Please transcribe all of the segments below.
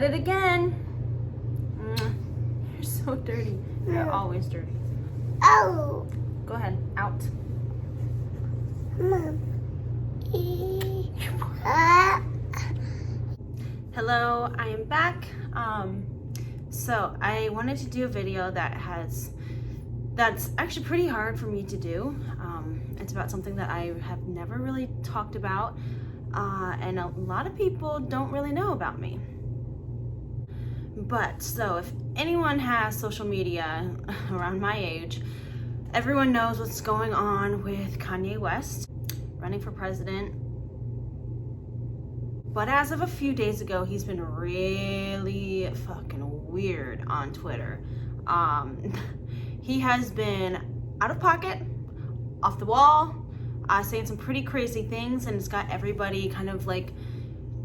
at it again. You're so dirty. You're always dirty. Oh. Go ahead, out. Mom. Hello, I am back. So I wanted to do a video that's actually pretty hard for me to do. It's about something that I have never really talked about, and a lot of people don't really know about me. But so if anyone has social media around my age, everyone knows what's going on with Kanye West running for president. But as of a few days ago, he's been really fucking weird on Twitter. He has been out of pocket, off the wall, saying some pretty crazy things, and it's got everybody kind of like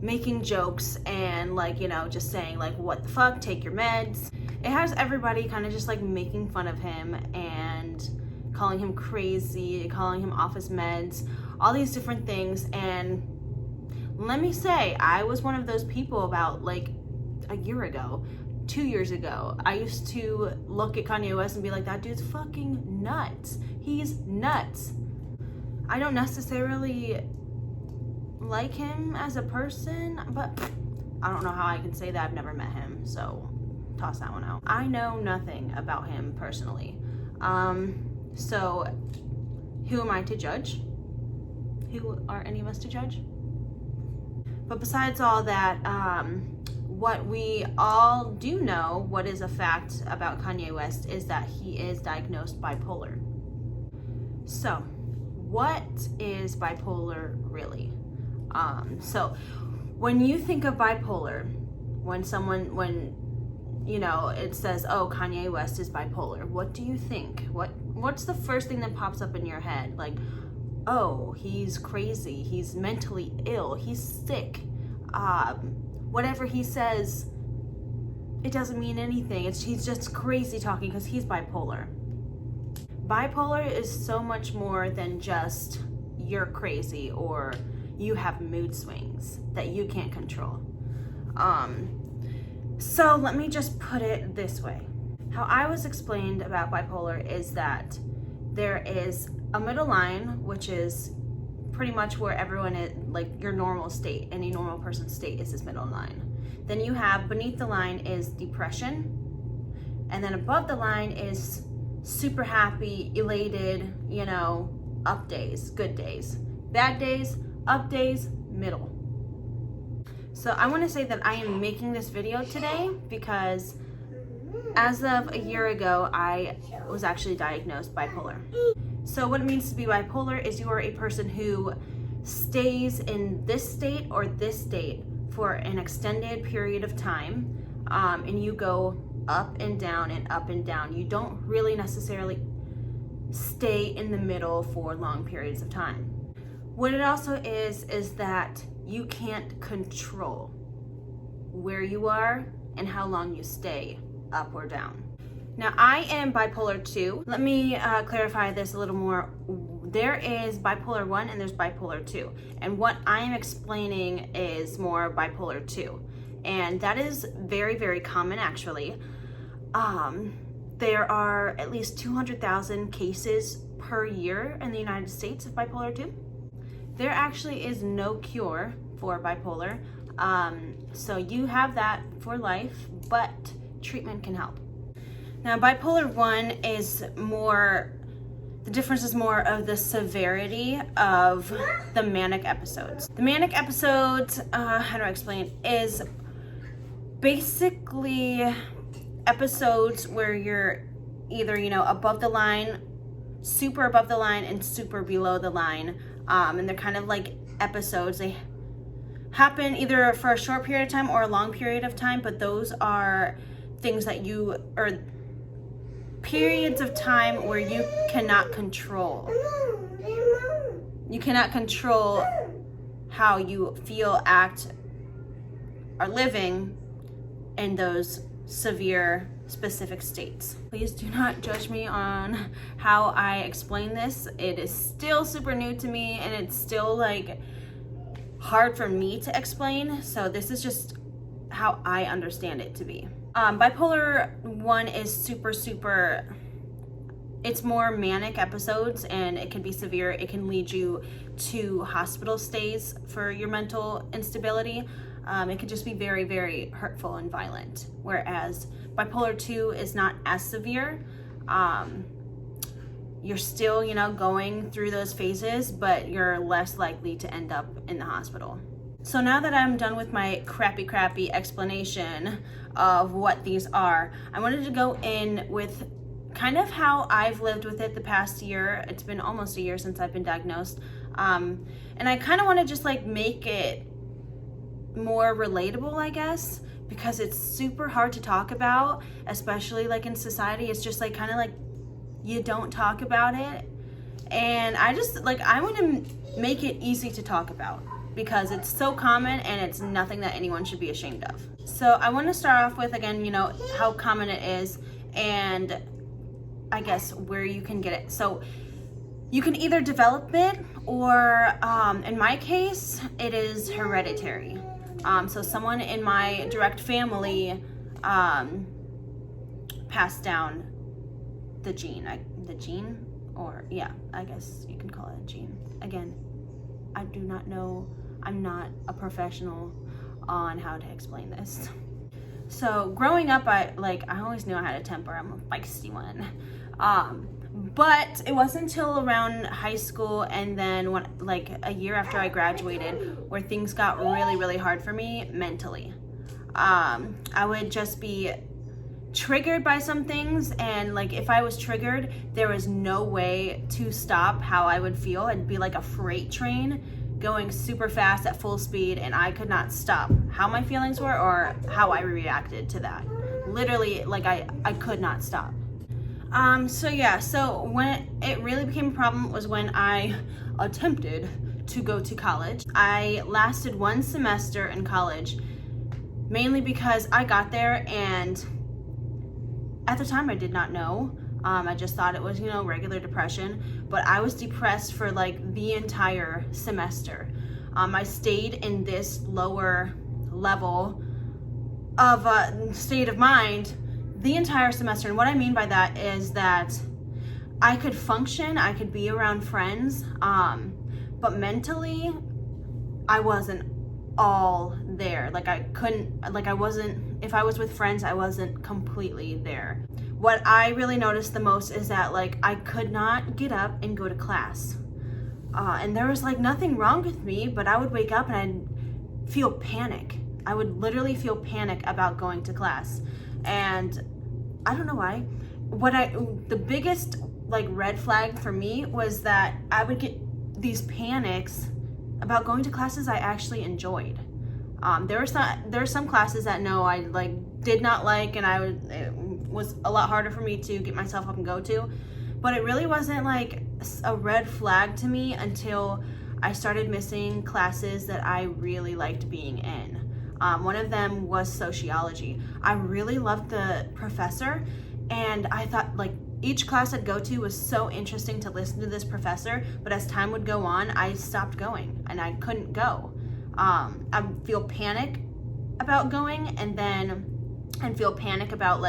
making jokes and like, you know, just saying like, what the fuck, take your meds. It has everybody kind of just like making fun of him and calling him crazy, calling him off his meds, all these different things. And let me say, I was one of those people about like a year ago, 2 years ago. I used to look at Kanye West and be like, that dude's fucking nuts. He's nuts. I don't necessarily like him as a person, but I don't know how I can say that. I've never met him, so toss that one out. I know nothing about him personally. So who am I to judge? Who are any of us to judge? But besides all that, what we all do know, what is a fact about Kanye West, is that he is diagnosed bipolar. So, what is bipolar really? So, when you think of bipolar, when you know, it says, oh, Kanye West is bipolar, what do you think? What's the first thing that pops up in your head? Like, oh, he's crazy, he's mentally ill, he's sick. Whatever he says, it doesn't mean anything. He's just crazy talking because he's bipolar. Bipolar is so much more than just you're crazy or you have mood swings that you can't control. So let me just put it this way. How I was explained about bipolar is that there is a middle line, which is pretty much where everyone is, like your normal state, any normal person's state is this middle line. Then you have beneath the line is depression, and then above the line is super happy, elated, you know, up days, good days, bad days, up days, middle. So I want to say that I am making this video today because as of a year ago, I was actually diagnosed bipolar. So what it means to be bipolar is you are a person who stays in this state or this state for an extended period of time, and you go up and down and up and down. You don't really necessarily stay in the middle for long periods of time. What it also is that you can't control where you are and how long you stay up or down. Now, I am bipolar 2. Let me clarify this a little more. There is bipolar 1 and there's bipolar 2. And what I am explaining is more bipolar 2. And that is very, very common actually. There are at least 200,000 cases per year in the United States of bipolar 2. There actually is no cure for bipolar. So you have that for life, but treatment can help. Now, bipolar 1 is more, the difference is more of the severity of the manic episodes. The manic episodes, how do I explain, is basically episodes where you're either, you know, above the line, super above the line, and super below the line. And they're kind of like episodes. They happen either for a short period of time or a long period of time, but those are things that or periods of time where you cannot control. You cannot control how you feel, act, or living in those severe specific states. Please do not judge me on how I explain this. It is still super new to me and it's still like hard for me to explain. So this is just how I understand it to be. Bipolar 1 is super, it's more manic episodes, and it can be severe. It can lead you to hospital stays for your mental instability. It can just be very hurtful and violent. Whereas bipolar 2 is not as severe. You're still, going through those phases, but you're less likely to end up in the hospital. So now that I'm done with my crappy explanation of what these are, I wanted to go in with kind of how I've lived with it the past year. It's been almost a year since I've been diagnosed. And I kind of want to just like make it more relatable, I guess, because it's super hard to talk about, especially like in society. It's just like kind of like you don't talk about it. And I want to make it easy to talk about because it's so common and it's nothing that anyone should be ashamed of. So I want to start off with, again, how common it is and I guess where you can get it. So you can either develop it or in my case, it is hereditary. So someone in my direct family passed down the gene, I guess you can call it a gene. Again, I do not know. I'm not a professional on how to explain this. So growing up, I always knew I had a temper. I'm a feisty one. But it wasn't until around high school and then a year after I graduated where things got really hard for me mentally. I would just be triggered by some things, and if I was triggered, there was no way to stop how I would feel. It'd be like a freight train going super fast at full speed, and I could not stop how my feelings were or how I reacted to that. Literally, I could not stop. So when it really became a problem was when I attempted to go to college. I lasted 1 semester in college, mainly because I got there and at the time I did not know. I just thought it was, regular depression, but I was depressed for the entire semester. I stayed in this lower level of state of mind the entire semester. And what I mean by that is that I could function, I could be around friends, but mentally I wasn't all there. If I was with friends, I wasn't completely there. What I really noticed the most is that I could not get up and go to class. And there was nothing wrong with me, but I would wake up and I'd feel panic. I would literally feel panic about going to class. And I don't know why. The biggest red flag for me was that I would get these panics about going to classes I actually enjoyed. There were some classes that I did not like, and it was a lot harder for me to get myself up and go to. But it really wasn't a red flag to me until I started missing classes that I really liked being in. One of them was sociology. I really loved the professor, and I thought each class I'd go to was so interesting to listen to this professor, but as time would go on, I stopped going and I couldn't go. I'd feel panic about going and feel panic about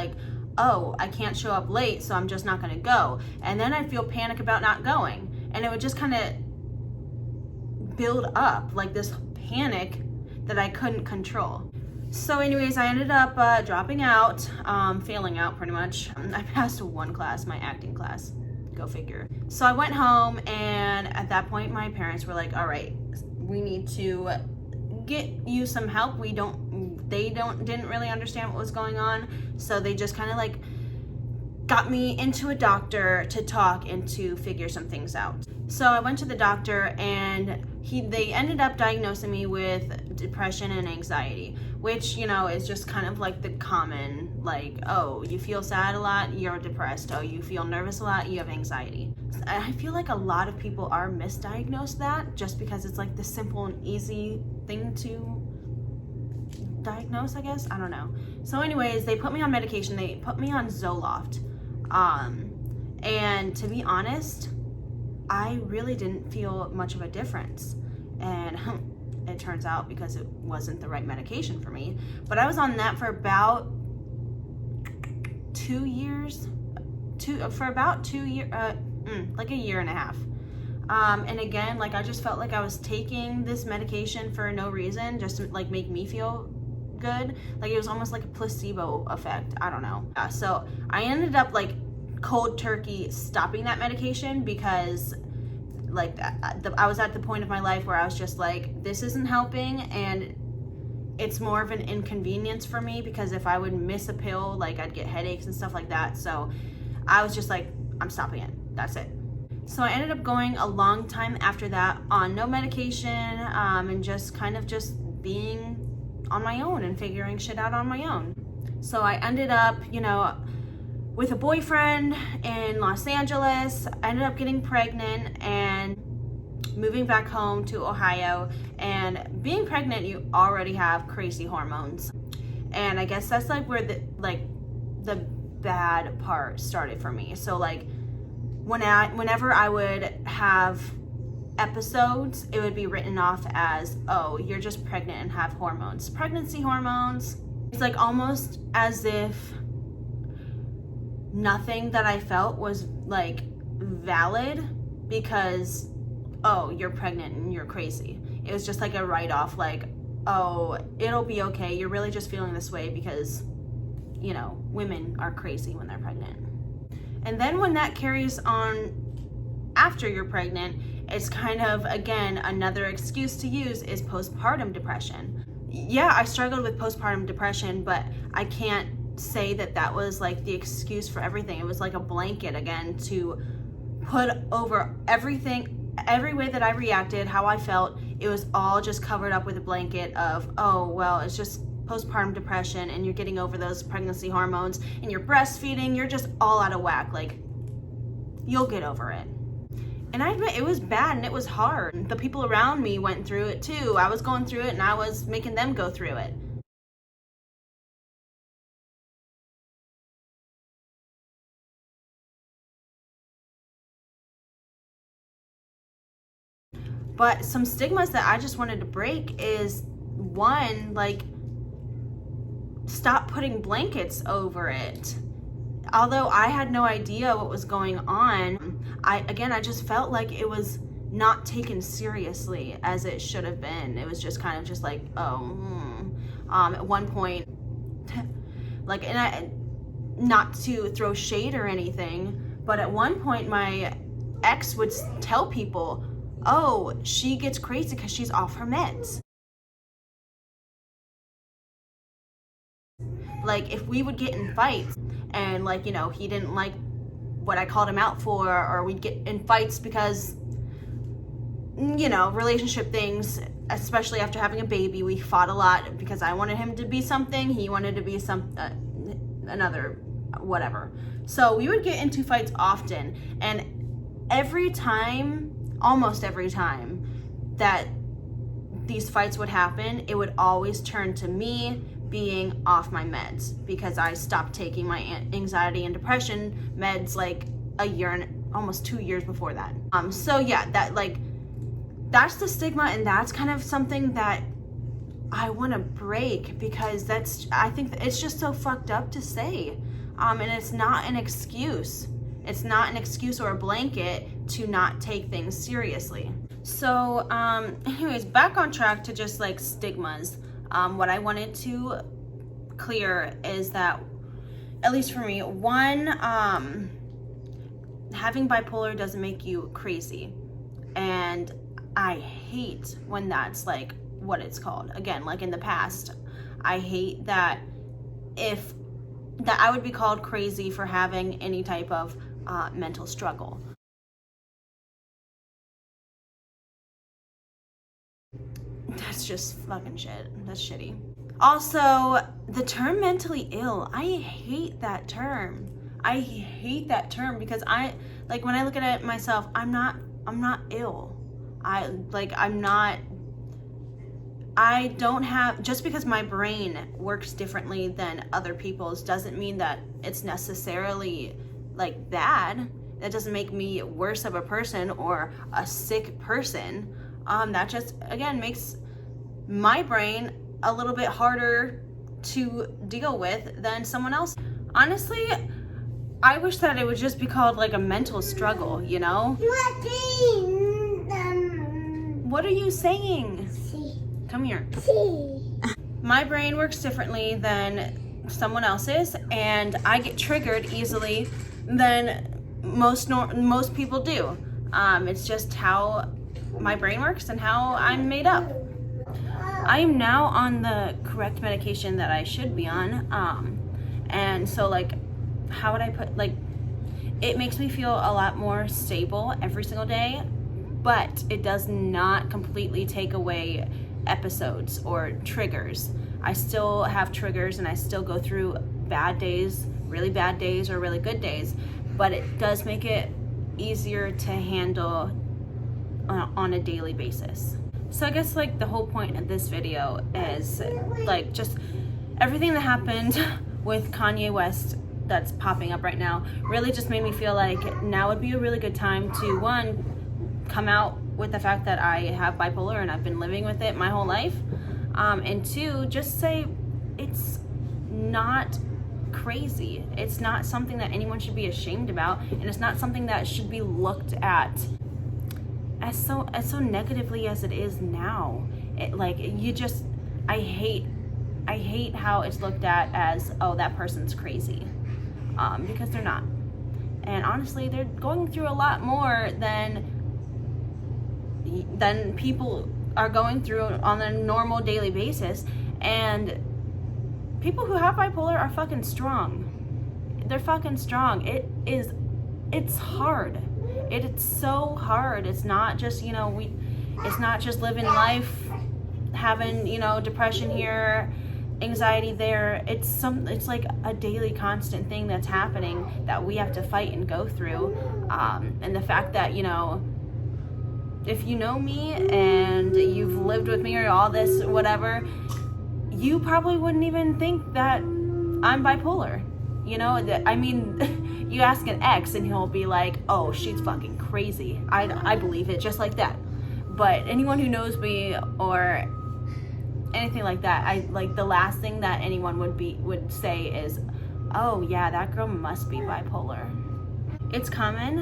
oh, I can't show up late, so I'm just not gonna go. And then I'd feel panic about not going. And it would just kind of build up this panic that I couldn't control. So anyways, I ended up dropping out, failing out pretty much. I passed 1 class, my acting class, go figure. So I went home, and at that point my parents were like, all right, we need to get you some help. They didn't really understand what was going on. So they just kind of got me into a doctor to talk and to figure some things out. So I went to the doctor, and they ended up diagnosing me with depression and anxiety, which, is just kind of the common, oh, you feel sad a lot, you're depressed. Oh, you feel nervous a lot, you have anxiety. I feel a lot of people are misdiagnosed that just because it's the simple and easy thing to diagnose, I guess. I don't know. So anyways, they put me on medication. They put me on Zoloft. And to be honest, I really didn't feel much of a difference. And it turns out, because it wasn't the right medication for me. But I was on that for about 2 years, like a year and a half. And again, like, I just felt like I was taking this medication for no reason, just to like make me feel good. Like, it was almost like a placebo effect. I don't know. So I ended up like cold turkey stopping that medication, because like I was at the point of my life where I was just like, this isn't helping, and it's more of an inconvenience for me, because if I would miss a pill, like, I'd get headaches and stuff like that. So I was just like, I'm stopping it. That's it. So I ended up going a long time after that on no medication, and just kind of just being on my own and figuring shit out on my own. So I ended up, you know, with a boyfriend in Los Angeles. I ended up getting pregnant and moving back home to Ohio. And being pregnant, you already have crazy hormones. And I guess that's like where the bad part started for me. So like, whenever I would have episodes, it would be written off as, oh, you're just pregnant and have hormones. Pregnancy hormones. It's like almost as if nothing that I felt was like valid, because, oh, you're pregnant and you're crazy. It was just like a write-off, like, oh, it'll be okay. You're really just feeling this way because, you know, women are crazy when they're pregnant. And then when that carries on after you're pregnant, it's kind of, again, another excuse to use is postpartum depression. Yeah, I struggled with postpartum depression, but I can't say that that was like the excuse for everything. It was like a blanket, again, to put over everything, every way that I reacted, how I felt. It was all just covered up with a blanket of, oh, well, it's just postpartum depression and you're getting over those pregnancy hormones and you're breastfeeding, you're just all out of whack. Like, you'll get over it. And I admit, it was bad and it was hard. The people around me went through it too. I was going through it and I was making them go through it. But some stigmas that I just wanted to break is, one, like, stop putting blankets over it. Although I had no idea what was going on, I just felt like it was not taken seriously as it should have been. It was just kind of just like, at one point, like, not to throw shade or anything, but at one point my ex would tell people, oh, she gets crazy because she's off her meds. Like, if we would get in fights and, like, you know, he didn't like what I called him out for, or we'd get in fights because, you know, relationship things, especially after having a baby, we fought a lot because I wanted him to be something, he wanted to be another whatever. So we would get into fights often, and almost every time that these fights would happen, it would always turn to me being off my meds, because I stopped taking my anxiety and depression meds like a year and almost 2 years before that. So yeah, that's the stigma, and that's kind of something that I want to break, because I think it's just so fucked up to say. And it's not an excuse. It's not an excuse or a blanket to not take things seriously. So anyways, back on track to just like stigmas. What I wanted to clear is that, at least for me, one, having bipolar doesn't make you crazy. And I hate when that's like what it's called. Again, like in the past, I hate that that I would be called crazy for having any type of mental struggle. That's just fucking shit. That's shitty. Also, the term mentally ill, I hate that term. I hate that term because when I look at it myself, I'm not ill. Just because my brain works differently than other people's doesn't mean that it's necessarily like bad. That doesn't make me worse of a person or a sick person. That just, again, makes my brain a little bit harder to deal with than someone else. Honestly, I wish that it would just be called like a mental struggle, you know? What are you saying? Come here. My brain works differently than someone else's, and I get triggered easily than most people do. It's just how my brain works and how I'm made up. I am now on the correct medication that I should be on, and so like, how would I put, like, it makes me feel a lot more stable every single day, but it does not completely take away episodes or triggers. I still have triggers and I still go through bad days, really bad days or really good days, but it does make it easier to handle on a daily basis. So I guess like the whole point of this video is like just everything that happened with Kanye West that's popping up right now really just made me feel like now would be a really good time to, one, come out with the fact that I have bipolar and I've been living with it my whole life, and two, just say it's not crazy. It's not something that anyone should be ashamed about, and it's not something that should be looked at as so negatively as it is now. It, like, I hate how it's looked at as, oh, that person's crazy, because they're not. And honestly, they're going through a lot more than people are going through on a normal daily basis. And people who have bipolar are fucking strong. They're fucking strong. It's hard. It's so hard. It's not just, it's not just living life, having, depression here, anxiety there. It's like a daily constant thing that's happening that we have to fight and go through. And the fact that, if you know me and you've lived with me or all this, whatever, you probably wouldn't even think that I'm bipolar. I mean, you ask an ex and he'll be like, oh, she's fucking crazy. I believe it, just like that. But anyone who knows me or anything like that, the last thing that anyone would say is, oh yeah, that girl must be bipolar. It's common.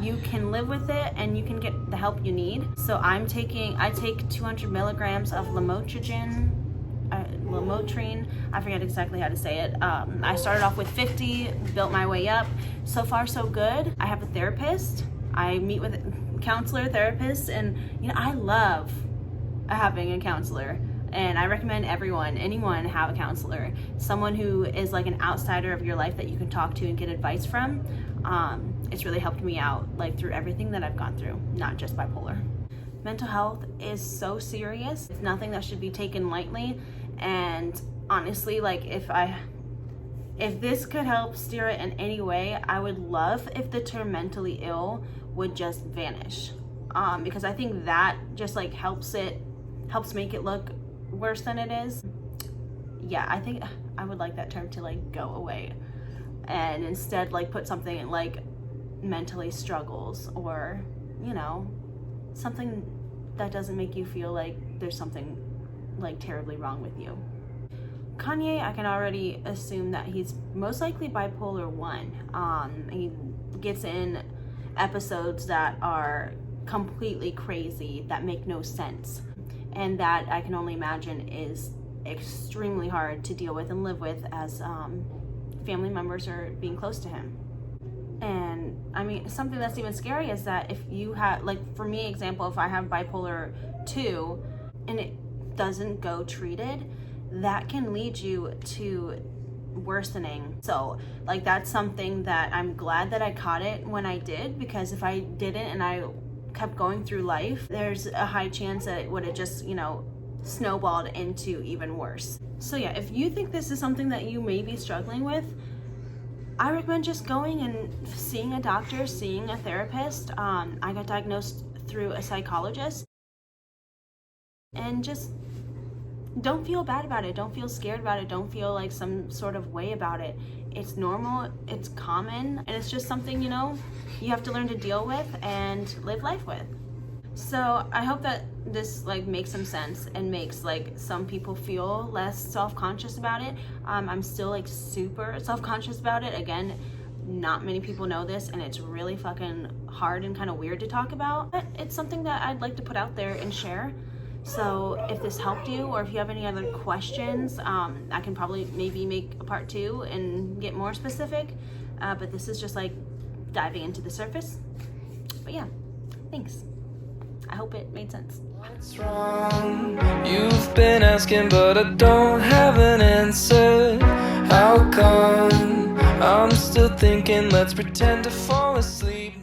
You can live with it and you can get the help you need. So I take 200 milligrams of lamotrigine. I forget exactly how to say it. I started off with 50, built my way up. So far, so good. I have a therapist. I meet with a counselor, therapist, and I love having a counselor. And I recommend anyone have a counselor, someone who is like an outsider of your life that you can talk to and get advice from. It's really helped me out, like, through everything that I've gone through, not just bipolar. Mental health is so serious. It's nothing that should be taken lightly. And honestly, like, if this could help steer it in any way, I would love if the term mentally ill would just vanish. Because I think that just like helps make it look worse than it is. Yeah, I think I would like that term to like go away, and instead like put something like mentally struggles, or something that doesn't make you feel like there's something like terribly wrong with you. Kanye, I can already assume that he's most likely bipolar 1. He gets in episodes that are completely crazy, that make no sense, and that I can only imagine is extremely hard to deal with and live with as family members are being close to him. And I mean, something that's even scary is that if you have, like, for me, example, if I have bipolar 2 and it doesn't go treated, that can lead you to worsening. So like, that's something that I'm glad that I caught it when I did, because if I didn't and I kept going through life, there's a high chance that it would have just snowballed into even worse. So yeah, if you think this is something that you may be struggling with, I recommend just going and seeing a doctor, seeing a therapist. I got diagnosed through a psychologist. And just don't feel bad about it. Don't feel scared about it. Don't feel like some sort of way about it. It's normal, it's common, and it's just something, you have to learn to deal with and live life with. So I hope that this like makes some sense and makes like some people feel less self-conscious about it. I'm still like super self-conscious about it. Again, not many people know this, and it's really fucking hard and kind of weird to talk about. But it's something that I'd like to put out there and share. So if this helped you, or if you have any other questions, I can probably maybe make a part 2 and get more specific. But this is just like diving into the surface. But yeah, thanks. I hope it made sense. What's wrong? You've been asking, but I don't have an answer. How come? I'm still thinking, let's pretend to fall asleep.